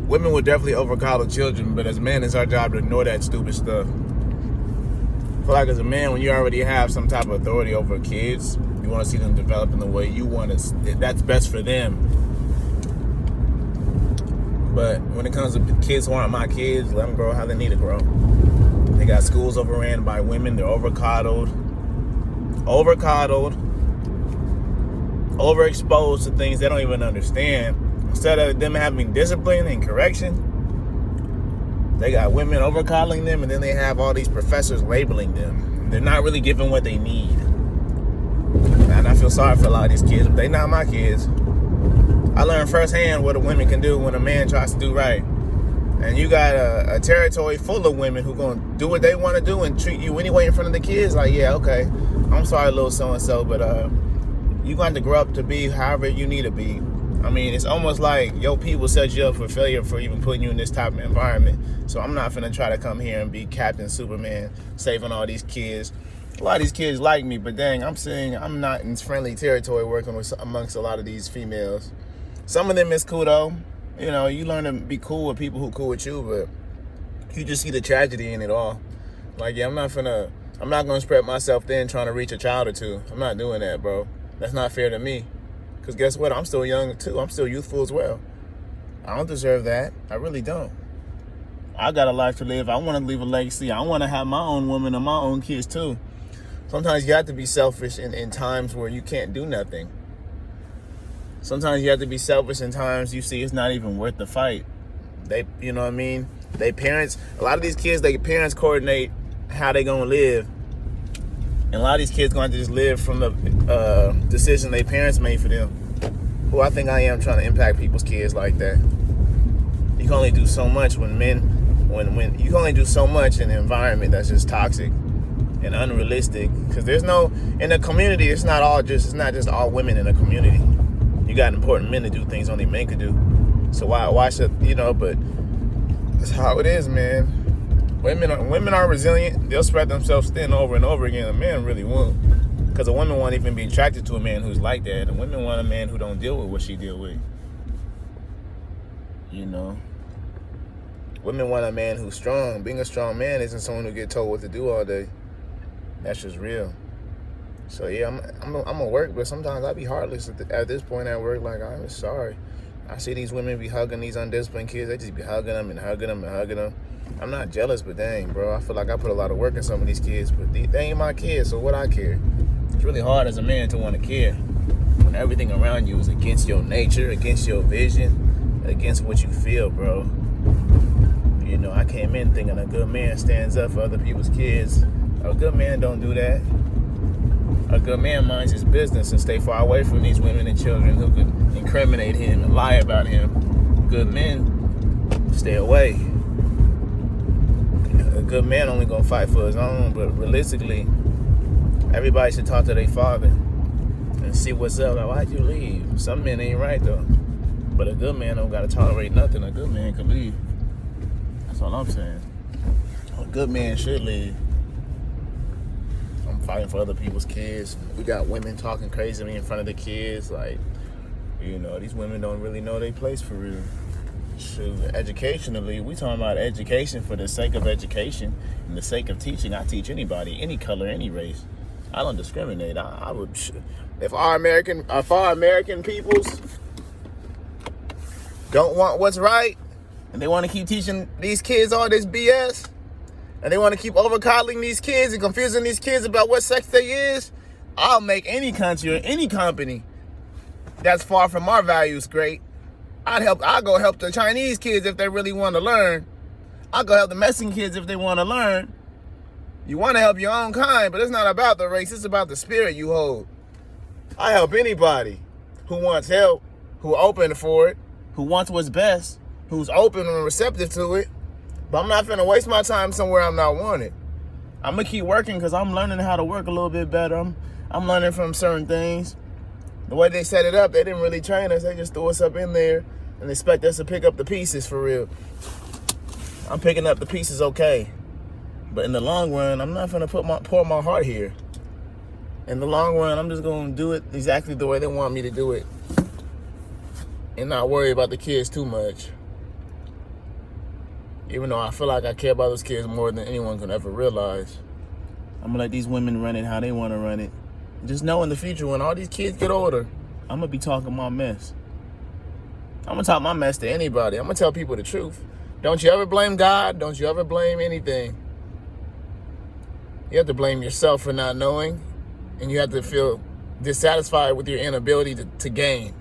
women will definitely overcoddle children, but as men, it's our job to ignore that stupid stuff. I feel like as a man, when you already have some type of authority over kids, you want to see them develop in the way you want to. That's best for them. But when it comes to kids who aren't my kids, let them grow how they need to grow. They got schools overran by women. They're overcoddled, overexposed to things they don't even understand. Instead of them having discipline and correction, they got women overcoddling them, and then they have all these professors labeling them. They're not really giving what they need. And I feel sorry for a lot of these kids, but they're not my kids. I learned firsthand what a woman can do when a man tries to do right. And you got a territory full of women who going to do what they want to do and treat you anyway in front of the kids. Like, yeah, okay, I'm sorry, little so-and-so, but you're going to grow up to be however you need to be. I mean, it's almost like your people set you up for failure for even putting you in this type of environment. So I'm not finna try to come here and be Captain Superman saving all these kids. A lot of these kids like me, but dang, I'm saying I'm not in friendly territory working with amongst a lot of these females. Some of them is cool though. You know, you learn to be cool with people who cool with you, but you just see the tragedy in it all. Like, yeah, I'm not gonna spread myself thin trying to reach a child or two. I'm not doing that, bro. That's not fair to me. Because guess what? I'm still young too. I'm still youthful as well. I don't deserve that. I really don't. I got a life to live. I want to leave a legacy. I want to have my own woman and my own kids too. Sometimes you have to be selfish in times where you can't do nothing. Sometimes you have to be selfish in times you see it's not even worth the fight. You know what I mean? A lot of these kids, their parents coordinate how they gonna live. And a lot of these kids going to just live from the decision their parents made for them. Who I think I am trying to impact people's kids like that. You can only do so much when you can only do so much in an environment that's just toxic and unrealistic. Because in a community, it's not just all women in a community. You got important men to do things only men could do. So why should, but that's how it is, man. Women are resilient. They'll spread themselves thin over and over again. A man really won't. Because a woman won't even be attracted to a man who's like that. And women want a man who don't deal with what she deal with. Women want a man who's strong. Being a strong man isn't someone who get told what to do all day. That's just real. So yeah, I'm gonna work, but sometimes I be heartless at this point at work. Like, I'm sorry. I see these women be hugging these undisciplined kids. They just be hugging them and hugging them and hugging them. I'm not jealous, but dang, bro, I feel like I put a lot of work in some of these kids, but they ain't my kids, so what I care? It's really hard as a man to want to care when everything around you is against your nature, against your vision, against what you feel, bro. I came in thinking a good man stands up for other people's kids. A good man don't do that. A good man minds his business and stay far away from these women and children who could incriminate him and lie about him. Good men stay away. A good man only gonna fight for his own, but realistically, everybody should talk to their father and see what's up. Like, why'd you leave? Some men ain't right though, but a good man don't gotta tolerate nothing. A good man can leave. That's all I'm saying. A good man should leave. I'm fighting for other people's kids. We got women talking crazy to me in front of the kids. Like, these women don't really know their place for real. Shoot, educationally, we talking about education for the sake of education and the sake of teaching. I teach anybody, any color, any race. I don't discriminate. I would, if our American peoples don't want what's right, and they want to keep teaching these kids all this BS, and they want to keep overcoddling these kids and confusing these kids about what sex they is, I'll make any country or any company that's far from our values great. I'll go help the Chinese kids if they really want to learn. I'll go help the Mexican kids if they want to learn. You want to help your own kind, but it's not about the race. It's about the spirit you hold. I help anybody who wants help, who open for it, who wants what's best, who's open and receptive to it. But I'm not finna waste my time somewhere I'm not wanted. I'm gonna keep working because I'm learning how to work a little bit better. I'm learning from certain things. The way they set it up, they didn't really train us. They just threw us up in there and expect us to pick up the pieces for real. I'm picking up the pieces okay. But in the long run, I'm not finna pour my heart here. In the long run, I'm just gonna do it exactly the way they want me to do it. And not worry about the kids too much. Even though I feel like I care about those kids more than anyone can ever realize. I'm gonna let these women run it how they want to run it. Just know in the future, when all these kids get older, I'm gonna be talking my mess. I'm gonna talk my mess to anybody. I'm gonna tell people the truth. Don't you ever blame God. Don't you ever blame anything. You have to blame yourself for not knowing, and you have to feel dissatisfied with your inability to gain.